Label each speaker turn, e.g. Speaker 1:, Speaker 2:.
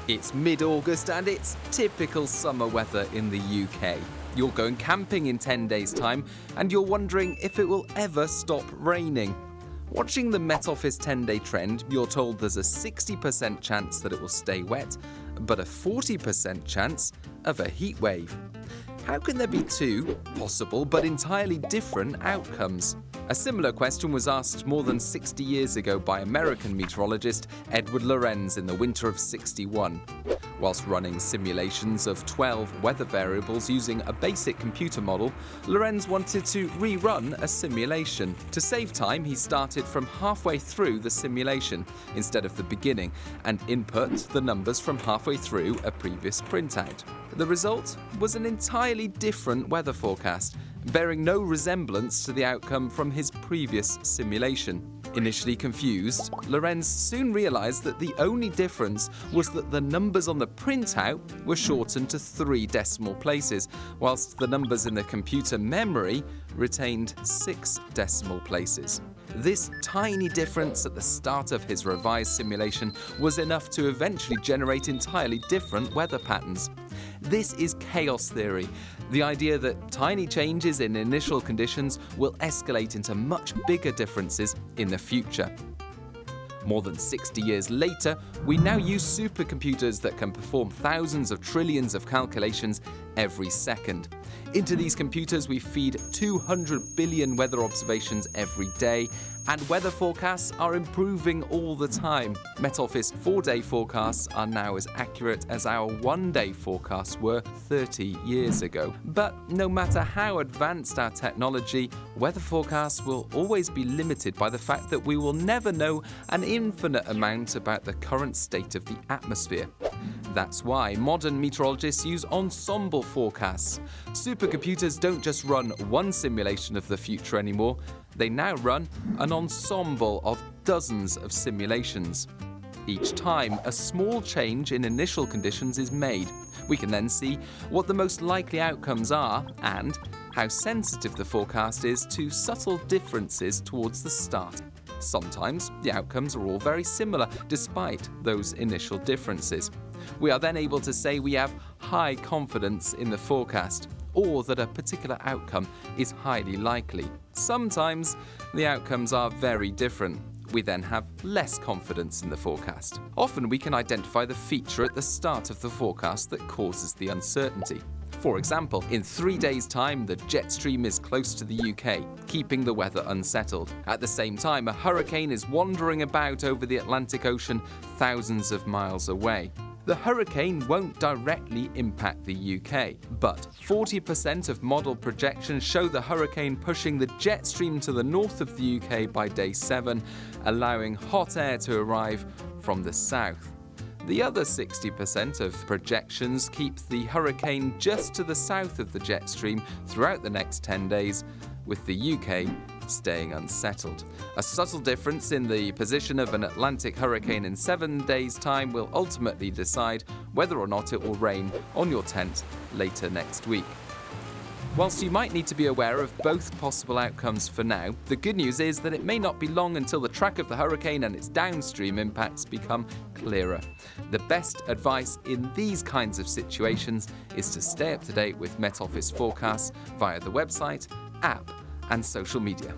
Speaker 1: It's mid-August and it's typical summer weather in the UK. You're going camping in 10 days' time and you're wondering if it will ever stop raining. Watching the Met Office 10-day trend, you're told there's a 60% chance that it will stay wet, but a 40% chance of a heat wave. How can there be two possible but entirely different outcomes? A similar question was asked more than 60 years ago by American meteorologist Edward Lorenz in the winter of '61. Whilst running simulations of 12 weather variables using a basic computer model, Lorenz wanted to rerun a simulation. To save time, he started from halfway through the simulation instead of the beginning and input the numbers from halfway through a previous printout. The result was an entirely different weather forecast, bearing no resemblance to the outcome from his previous simulation. Initially confused, Lorenz soon realized that the only difference was that the numbers on the printout were shortened to 3 decimal places, whilst the numbers in the computer memory retained 6 decimal places. This tiny difference at the start of his revised simulation was enough to eventually generate entirely different weather patterns. This is chaos theory, the idea that tiny changes in initial conditions will escalate into much bigger differences in the future. More than 60 years later, we now use supercomputers that can perform thousands of trillions of calculations every second. Into these computers we feed 200 billion weather observations every day, and weather forecasts are improving all the time. Met Office 4-day forecasts are now as accurate as our 1-day forecasts were 30 years ago. But no matter how advanced our technology, weather forecasts will always be limited by the fact that we will never know an infinite amount about the current state of the atmosphere. That's why modern meteorologists use ensemble forecasts. Supercomputers don't just run one simulation of the future anymore, they now run an ensemble of dozens of simulations. Each time, a small change in initial conditions is made. We can then see what the most likely outcomes are and how sensitive the forecast is to subtle differences towards the start. Sometimes the outcomes are all very similar despite those initial differences. We are then able to say we have high confidence in the forecast, or that a particular outcome is highly likely. Sometimes the outcomes are very different. We then have less confidence in the forecast. Often we can identify the feature at the start of the forecast that causes the uncertainty. For example, in 3 days' time, the jet stream is close to the UK, keeping the weather unsettled. At the same time, a hurricane is wandering about over the Atlantic Ocean thousands of miles away. The hurricane won't directly impact the UK, but 40% of model projections show the hurricane pushing the jet stream to the north of the UK by day 7, allowing hot air to arrive from the south. The other 60% of projections keep the hurricane just to the south of the jet stream throughout the next 10 days, with the UK staying unsettled. A subtle difference in the position of an Atlantic hurricane in 7 days' time will ultimately decide whether or not it will rain on your tent later next week. Whilst you might need to be aware of both possible outcomes for now, the good news is that it may not be long until the track of the hurricane and its downstream impacts become clearer. The best advice in these kinds of situations is to stay up to date with Met Office forecasts via the website, app, and social media.